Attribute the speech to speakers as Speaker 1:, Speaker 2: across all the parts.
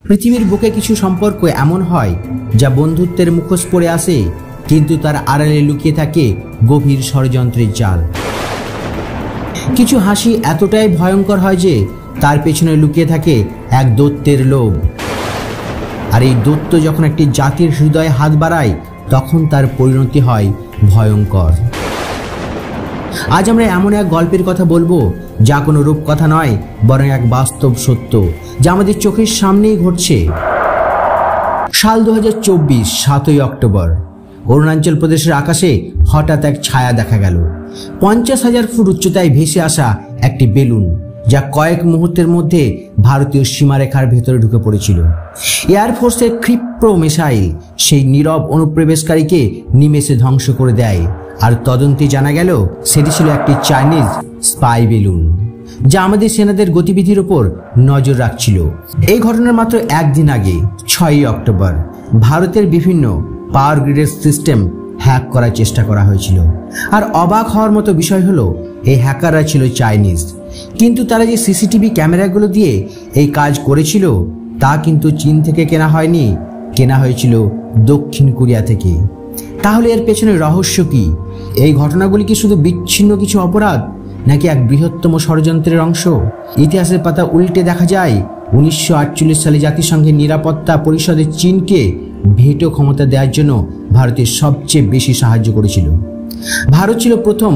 Speaker 1: পৃথিবীর বুকে কিছু সম্পর্ক এমন হয় যা বন্ধুত্বের মুখোশ পরে আসে, কিন্তু তার আড়ালে লুকিয়ে থাকে গভীর ষড়যন্ত্রের জাল। কিছু হাসি এতটাই ভয়ঙ্কর হয় যে তার পেছনে লুকিয়ে থাকে এক দৈত্যের লোভ। আর এই দৈত্য যখন একটি জাতির হৃদয়ে হাত বাড়ায়, তখন তার পরিণতি হয় ভয়ঙ্কর। আজ আমরা এমন এক গল্পের কথা বলবো যা কোনো রূপকথা নয়, বরং এক বাস্তব সত্য যা আমাদের চোখের সামনেই ঘটছে। সাল 2024, 7ই অক্টোবর। অরুণাচল প্রদেশের আকাশে হঠাৎ এক ছায়া দেখা গেল। 50,000 ফুট উচ্চতায় ভেসে আসা একটি বেলুন, যা কয়েক মুহূর্তের মধ্যে ভারতীয় সীমারেখার ভেতরে ঢুকে পড়েছিল। এয়ারফোর্সের ক্ষিপ্র মিসাইল সেই নীরব অনুপ্রবেশকারীকে নিমেষে ধ্বংস করে দেয়। আর তদন্তে জানা গেল সেটি ছিল একটি চাইনিজ স্পাই বেলুন, যা আমাদের সেনাদের গতিবিধির উপর নজর রাখছিল। এই ঘটনার মাত্র একদিন আগে 6ই অক্টোবর ভারতের বিভিন্ন পাওয়ার গ্রিডের সিস্টেম হ্যাক করার চেষ্টা করা হয়েছিল। আর অবাক হওয়ার মতো বিষয় হলো, এই হ্যাকাররা ছিল চাইনিজ, কিন্তু তারা যে সিসিটিভি ক্যামেরাগুলো দিয়ে এই কাজ করেছিল তা কিন্তু চীন থেকে কেনা হয়নি, কেনা হয়েছিল দক্ষিণ কোরিয়া থেকে। তাহলে এর পেছনে রহস্য কি? এই ঘটনাগুলি কি শুধু বিচ্ছিন্ন কিছু অপরাধ, নাকি এক বৃহত্তম ষড়যন্ত্রের অংশ? ইতিহাসের পাতা উল্টে দেখা যায় 1948 সালে জাতিসংঘের নিরাপত্তা পরিষদে চীনকে ভেটো ক্ষমতা দেওয়ার জন্য ভারতের সবচেয়ে বেশি সাহায্য করেছিল। ভারত ছিল প্রথম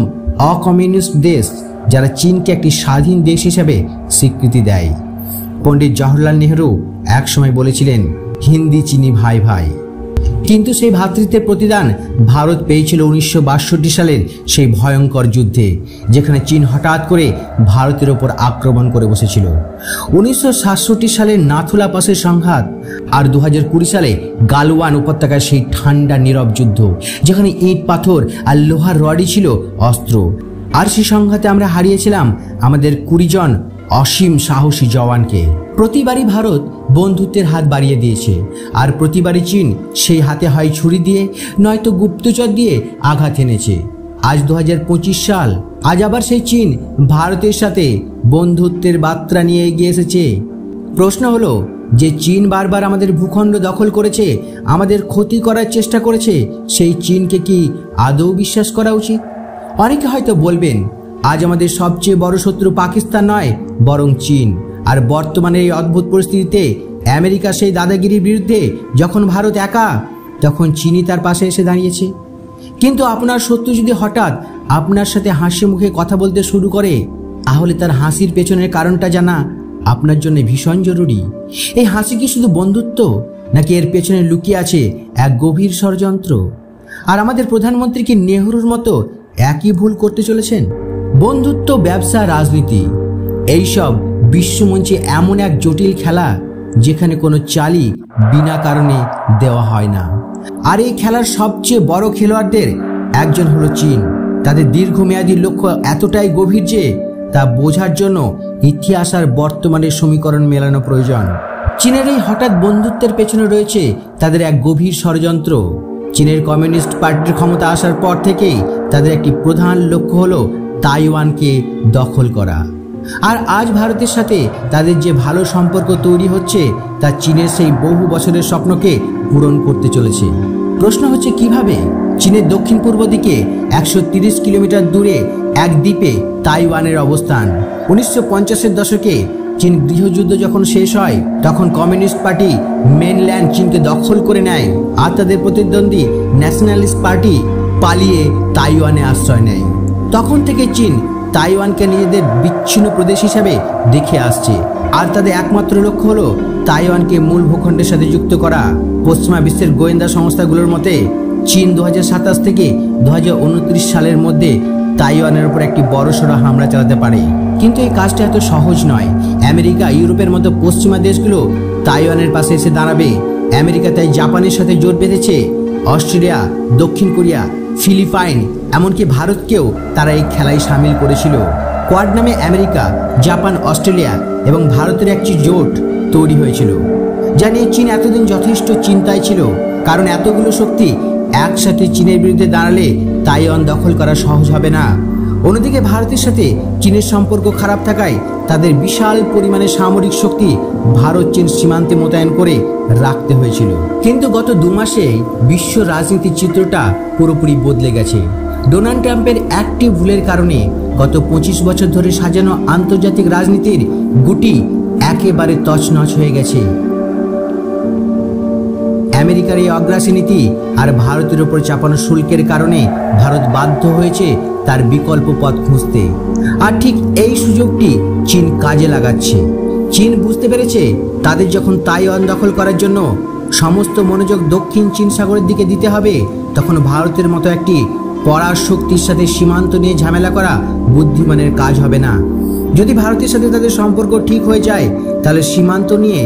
Speaker 1: অকমিউনিস্ট দেশ যারা চীনকে একটি স্বাধীন দেশ হিসেবে স্বীকৃতি দেয়। পণ্ডিত জওহরলাল নেহরু একসময় বলেছিলেন, হিন্দি চিনি ভাই ভাই। কিন্তু সেই ভ্রাতৃত্বের প্রতিদান ভারত পেয়েছিল 1962 সালের সেই ভয়ঙ্কর যুদ্ধে, যেখানে চীন হঠাৎ করে ভারতের ওপর আক্রমণ করে বসেছিল। 1967 সালের নাথুলা পাসের সংঘাত, আর 2020 সালে গালওয়ান উপত্যকার সেই ঠান্ডা নীরব যুদ্ধ, যেখানে ইট পাথর আর লোহার রডই ছিল অস্ত্র। আর সেই সংঘাতে আমরা হারিয়েছিলাম আমাদের 20 জন অসীম সাহসী জওয়ানকে। প্রতিবারই ভারত বন্ধুত্বের হাত বাড়িয়ে দিয়েছে, আর প্রতিবারই চীন সেই হাতে হয় ছুরি দিয়ে, নয়তো গুপ্তচর দিয়ে আঘাত এনেছে। আজ 2025 সাল, আজ আবার সেই চীন ভারতের সাথে বন্ধুত্বের বার্তা নিয়ে এগিয়ে এসেছে। প্রশ্ন হলো, যে চীন বারবার আমাদের ভূখণ্ড দখল করেছে, আমাদের ক্ষতি করার চেষ্টা করেছে, সেই চীনকে কি আদৌ বিশ্বাস করা উচিত? অনেকে হয়তো বলবেন, আজ আমাদের সবচেয়ে বড় শত্রু পাকিস্তান নয়, বরং চীন। আর বর্তমানে এই অদ্ভুত পরিস্থিতিতে আমেরিকা সেই দাদাগিরির বিরুদ্ধে যখন ভারত একা, তখন চীনই তার পাশে এসে দাঁড়িয়েছে। কিন্তু আপনার শত্রু যদি হঠাৎ আপনার সাথে হাসি মুখে কথা বলতে শুরু করে, তাহলে তার হাসির পেছনের কারণটা জানা আপনার জন্য ভীষণ জরুরি। এই হাসি কি শুধু বন্ধুত্ব, নাকি এর পেছনে লুকিয়ে আছে এক গভীর ষড়যন্ত্র? আর আমাদের প্রধানমন্ত্রী কি নেহরুর মতো একই ভুল করতে চলেছেন? বন্ধুত্ব, ব্যবসা, রাজনীতি, এইসব বিশ্বমঞ্চে এমন এক জটিল খেলা যেখানে কোনো চালই বিনা কারণে দেওয়া হয় না। আর এই খেলার সবচেয়ে বড় খেলোয়াড়দের একজন হলো চীন। তাদের দীর্ঘমেয়াদী লক্ষ্য এতটাই গভীর যে তা বোঝার জন্য ইতিহাস আর বর্তমানের সমীকরণ মেলানো প্রয়োজন। চীনের এই হঠাৎ বন্ধুত্বের পেছনে রয়েছে তাদের এক গভীর ষড়যন্ত্র। চীনের কমিউনিস্ট পার্টির ক্ষমতা আসার পর থেকেই তাদের একটি প্রধান লক্ষ্য হলো তাইওয়ানকে দখল করা। আর আজ ভারতের সাথে তাদের যে ভালো সম্পর্ক তৈরি হচ্ছে, তা চীনের সেই বহু বছরের স্বপ্নকে পূরণ করতে চলেছে। প্রশ্ন হচ্ছে, কিভাবে? চীনের দক্ষিণ পূর্ব দিকে 130 কিলোমিটার দূরে এক দ্বীপে তাইওয়ানের অবস্থান। 1950-এর দশকে চীন গৃহযুদ্ধ যখন শেষ হয়, তখন কমিউনিস্ট পার্টি মেনল্যান্ড চীনকে দখল করে নেয়, আর তাদের প্রতিদ্বন্দ্বী ন্যাশনালিস্ট পার্টি পালিয়ে তাইওয়ানে আশ্রয় নেয়। তখন থেকে চীন তাইওয়ানকে নিজেদের বিচ্ছিন্ন প্রদেশ হিসাবে দেখে আসছে, আর তাদের একমাত্র লক্ষ্য হলো তাইওয়ানকে মূল ভূখণ্ডের সাথে যুক্ত করা। পশ্চিমা বিশ্বের গোয়েন্দা সংস্থাগুলোর মতে চীন 2027 থেকে 2029 সালের মধ্যে তাইওয়ানের উপর একটি বড়সড় হামলা চালাতে পারে। কিন্তু এই কাজটা এত সহজ নয়। আমেরিকা, ইউরোপের মতো পশ্চিমা দেশগুলো তাইওয়ানের পাশে এসে দাঁড়াবে। আমেরিকা তাই জাপানের সাথে জোট বেঁধেছে। অস্ট্রেলিয়া, দক্ষিণ কোরিয়া, ফিলিপাইন, এমনকি ভারতকেও তারা এই খেলায় সামিল করেছিল। কোয়াড নামে আমেরিকা, জাপান, অস্ট্রেলিয়া এবং ভারতের একটি জোট তৈরি হয়েছিল, যা নিয়ে চীন এতদিন যথেষ্ট চিন্তায় ছিল। কারণ এতগুলো শক্তি একসাথে চীনের বিরুদ্ধে দাঁড়ালে তাইওয়ান দখল করা সহজ হবে না। অন্যদিকে ভারতের সাথে চীনের সম্পর্ক খারাপ থাকায় তাদের বিশাল পরিমাণে সামরিক শক্তি ভারত চীন সীমান্তে মোতায়েন করে রাখতে হয়েছিল। কিন্তু গত 2 মাসে বিশ্ব রাজনীতির চিত্রটা পুরোপুরি বদলে গেছে। ডোনাল্ড ট্রাম্পের একটি ভুলের কারণে গত 25 বছর ধরে সাজানো আন্তর্জাতিক রাজনীতির গুটি একেবারে তছনছ হয়ে গেছে। আমেরিকার এই অগ্রাসী নীতি আর ভারতের উপর চাপানো শুল্কের কারণে ভারত বাধ্য হয়েছে তার বিকল্প পথ খুঁজতে। আর ঠিক এই সুযোগটি চীন কাজে লাগাচ্ছে। চীন বুঝতে পেরেছে তাদের যখন তাইওয়ান দখল করার জন্য সমস্ত মনোযোগ দক্ষিণ চীন সাগরের দিকে দিতে হবে, তখন ভারতের মতো একটি পরাশক্তির সাথে সীমান্ত নিয়ে ঝামেলা করা বুদ্ধিমানের কাজ হবে না। যদি ভারতের সাথে তাদের সম্পর্ক ঠিক হয়ে যায় তাহলে সীমান্ত নিয়ে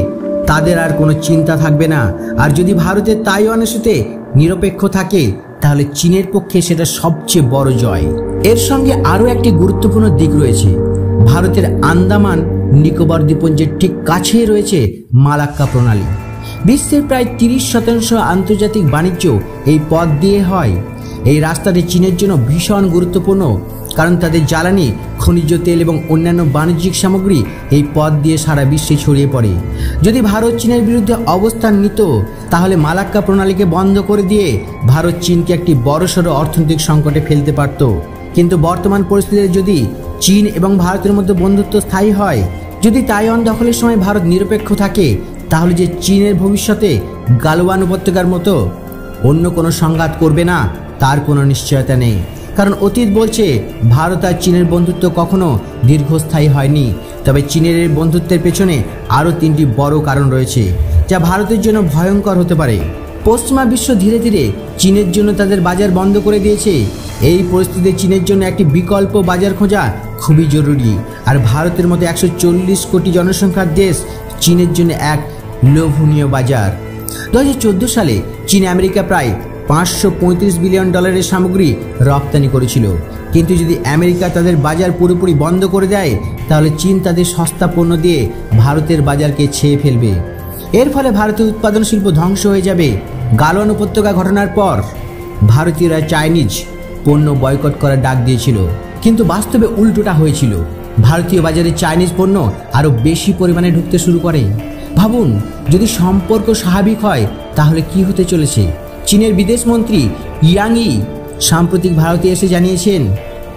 Speaker 1: তাদের আর কোনো চিন্তা থাকবে না। আর যদি ভারতের তাইওয়ানের সাথে নিরপেক্ষ থাকে তাহলে চীনের পক্ষে সেটা সবচেয়ে বড় জয়। এর সঙ্গে আরও একটি গুরুত্বপূর্ণ দিক রয়েছে। ভারতের আন্দামান নিকোবর দ্বীপপুঞ্জের ঠিক কাছেই রয়েছে মালাক্কা প্রণালী। বিশ্বের প্রায় 30% আন্তর্জাতিক বাণিজ্য এই পথ দিয়ে হয়। এই রাস্তাটি চীনের জন্য ভীষণ গুরুত্বপূর্ণ, কারণ তাদের জ্বালানি, খনিজ তেল এবং অন্যান্য বাণিজ্যিক সামগ্রী এই পথ দিয়ে সারা বিশ্বে ছড়িয়ে পড়ে। যদি ভারত চীনের বিরুদ্ধে অবস্থান নিত তাহলে মালাক্কা প্রণালীকে বন্ধ করে দিয়ে ভারত চীনকে একটি বড়সড় অর্থনৈতিক সংকটে ফেলতে পারত। কিন্তু বর্তমান পরিস্থিতিতে যদি চীন এবং ভারতের মধ্যে বন্ধুত্ব স্থায়ী হয়, যদি তাইওয়ান দখলের সময় ভারত নিরপেক্ষ থাকে, তাহলে যে চীনের ভবিষ্যতে গালওয়ান উপত্যকার মতো অন্য কোনো সংঘাত করবে না তার কোনো নিশ্চয়তা নেই। কারণ অতীত বলছে ভারত আর চীনের বন্ধুত্ব কখনো দীর্ঘস্থায়ী হয়নি। তবে চীনের এই বন্ধুত্বের পেছনে আরও 3টি বড় কারণ রয়েছে যা ভারতের জন্য ভয়ঙ্কর হতে পারে। পশ্চিমা বিশ্ব ধীরে ধীরে চীনের জন্য তাদের বাজার বন্ধ করে দিয়েছে। এই পরিস্থিতিতে চীনের জন্য একটি বিকল্প বাজার খোঁজা খুবই জরুরি। আর ভারতের মতো 140 কোটি জনসংখ্যার দেশ চীনের জন্য এক লোভনীয় বাজার। 2014 সালে চীন আমেরিকা প্রায় $535 বিলিয়ন সামগ্রী রপ্তানি করেছিল। কিন্তু যদি আমেরিকা তাদের বাজার পুরোপুরি বন্ধ করে দেয় তাহলে চীন তাদের সস্তা পণ্য দিয়ে ভারতের বাজারকে ছেয়ে ফেলবে। এর ফলে ভারতের উৎপাদন শিল্প ধ্বংস হয়ে যাবে। গালওয়ান উপত্যকা ঘটনার পর ভারতীয়রা চাইনিজ পণ্য বয়কট করার ডাক দিয়েছিল, কিন্তু বাস্তবে উল্টোটা হয়েছিল। ভারতীয় বাজারে চাইনিজ পণ্য আরও বেশি পরিমাণে ঢুকতে শুরু করে। ভাবুন, যদি সম্পর্ক স্বাভাবিক হয় তাহলে কি হতে চলেছে। চীনের বিদেশমন্ত্রী ইয়াং ই সাম্প্রতিক ভারতে এসে জানিয়েছেন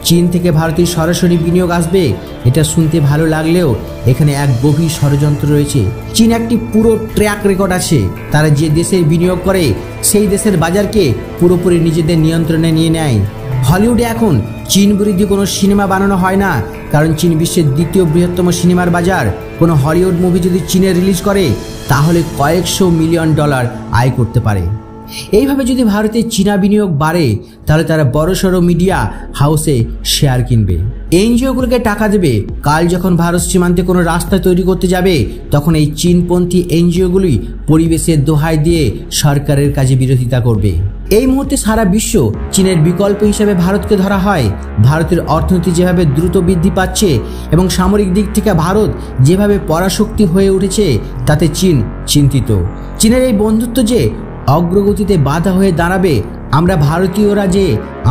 Speaker 1: চীন থেকে ভারতে সরাসরি বিনিয়োগ আসবে। এটা শুনতে ভালো লাগলেও এখানে এক গভীর ষড়যন্ত্র রয়েছে। চীন একটি পুরো ট্র্যাক রেকর্ড আছে। তারা যে দেশে বিনিয়োগ করে সেই দেশের বাজারকে পুরোপুরি নিজেদের নিয়ন্ত্রণে নিয়ে নেয়। হলিউডে এখন চীন বিরোধী কোনো সিনেমা বানানো হয় না, কারণ চীন বিশ্বের 2য় বৃহত্তম সিনেমার বাজার। কোনো হলিউড মুভি যদি চীনে রিলিজ করে তাহলে কয়েকশো মিলিয়ন ডলার আয় করতে পারে। এইভাবে যদি ভারতে চীনা বিনিয়োগ বাড়ে তাহলে তারা বড়সড় মিডিয়া হাউসে শেয়ার কিনবে, এনজিওগুলোকে টাকা দেবে। কাল যখন ভারত সীমান্তে কোনো রাস্তা তৈরি করতে যাবে তখন এই চীনপন্থী এনজিওগুলি পরিবেশের দোহাই দিয়ে সরকারের কাজে বিরোধিতা করবে। এই মুহূর্তে সারা বিশ্ব চীনের বিকল্প হিসেবে ভারতকে ধরা হয়। ভারতের অর্থনীতি যেভাবে দ্রুত বৃদ্ধি পাচ্ছে এবং সামরিক দিক থেকে ভারত যেভাবে পরাশক্তি হয়ে উঠেছে তাতে চীন চিন্তিত। চীনের এই বন্ধুত্ব যে অগ্রগতিতে বাধা হয়ে দাঁড়াবে। আমরা ভারতীয়রা যে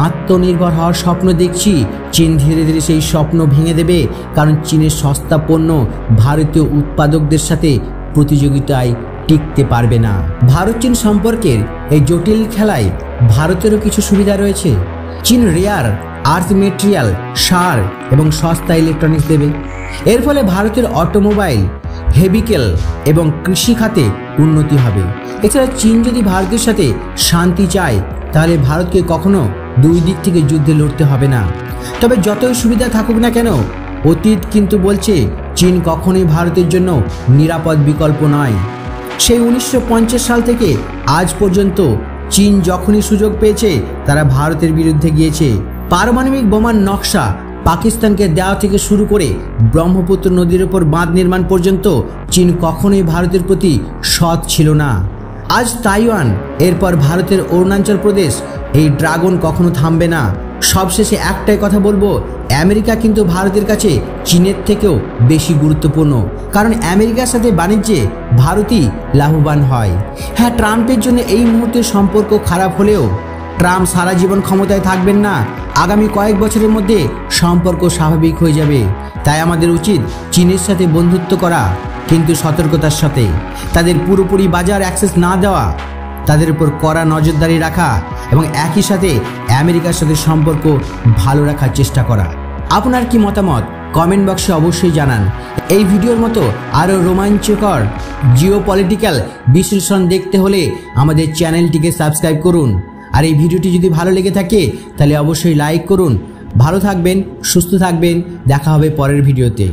Speaker 1: আত্মনির্ভর হওয়ার স্বপ্ন দেখছি, চীন ধীরে ধীরে সেই স্বপ্ন ভেঙে দেবে। কারণ চীনের সস্তা পণ্য ভারতীয় উৎপাদকদের সাথে প্রতিযোগিতায় টিকতে পারবে না। ভারত চীন সম্পর্কের এই জটিল খেলায় ভারতেরও কিছু সুবিধা রয়েছে। চীন রেয়ার আর্থ মেটেরিয়াল, সার এবং সস্তা ইলেকট্রনিক্স দেবে। এর ফলে ভারতের অটোমোবাইল, ভেহিকেল এবং কৃষি খাতে উন্নতি হবে। এছাড়া চীন যদি ভারতের সাথে শান্তি চায় তাহলে ভারতকে কখনো 2 দিক থেকে যুদ্ধে লড়তে হবে না। তবে যতই সুবিধা থাকুক না কেন, অতীত কিন্তু বলছে চীন কখনোই ভারতের জন্য নিরাপদ বিকল্প নয়। সেই 1950 সাল থেকে আজ পর্যন্ত চীন যখনই সুযোগ পেয়েছে তারা ভারতের বিরুদ্ধে গিয়েছে। পারমাণবিক বোমার নকশা পাকিস্তানকে দেওয়া থেকে শুরু করে ব্রহ্মপুত্র নদীর উপর বাঁধ নির্মাণ পর্যন্ত চীন কখনোই ভারতের প্রতি সৎ ছিল না। আজ তাইওয়ান, এরপর ভারতের অরুণাচল প্রদেশ, এই ড্রাগন কখনো থামবে না। সবশেষে একটাই কথা বলবো, আমেরিকা কিন্তু ভারতের কাছে চীনের থেকেও বেশি গুরুত্বপূর্ণ। কারণ আমেরিকার সাথে বাণিজ্যে ভারতই লাভবান হয়। হ্যাঁ, ট্রাম্পের জন্য এই মুহূর্তে সম্পর্ক খারাপ হলেও ট্রাম্প সারা জীবন ক্ষমতায় থাকবেন না, আগামী কয়েক বছরের মধ্যে সম্পর্ক স্বাভাবিক হয়ে যাবে। তাই আমাদের উচিত চীনের সাথে বন্ধুত্ব করা, কিন্তু সতর্কতার সাথে। তাদের পুরোপুরি বাজার অ্যাক্সেস না দেওয়া, তাদের উপর কড়া নজরদারি রাখা এবং একই সাথে আমেরিকার সাথে সম্পর্ক ভালো রাখার চেষ্টা করা। আপনার কি মতামত কমেন্ট বক্সে অবশ্যই জানান। এই ভিডিওর মতো আরও রোমাঞ্চকর জিওপলিটিক্যাল বিশ্লেষণ দেখতে হলে আমাদের চ্যানেলটিকে সাবস্ক্রাইব করুন। আর এই ভিডিওটি যদি ভালো লেগে থাকে তাহলে অবশ্যই লাইক করুন। ভালো থাকবেন, সুস্থ থাকবেন, দেখা হবে পরের ভিডিওতে।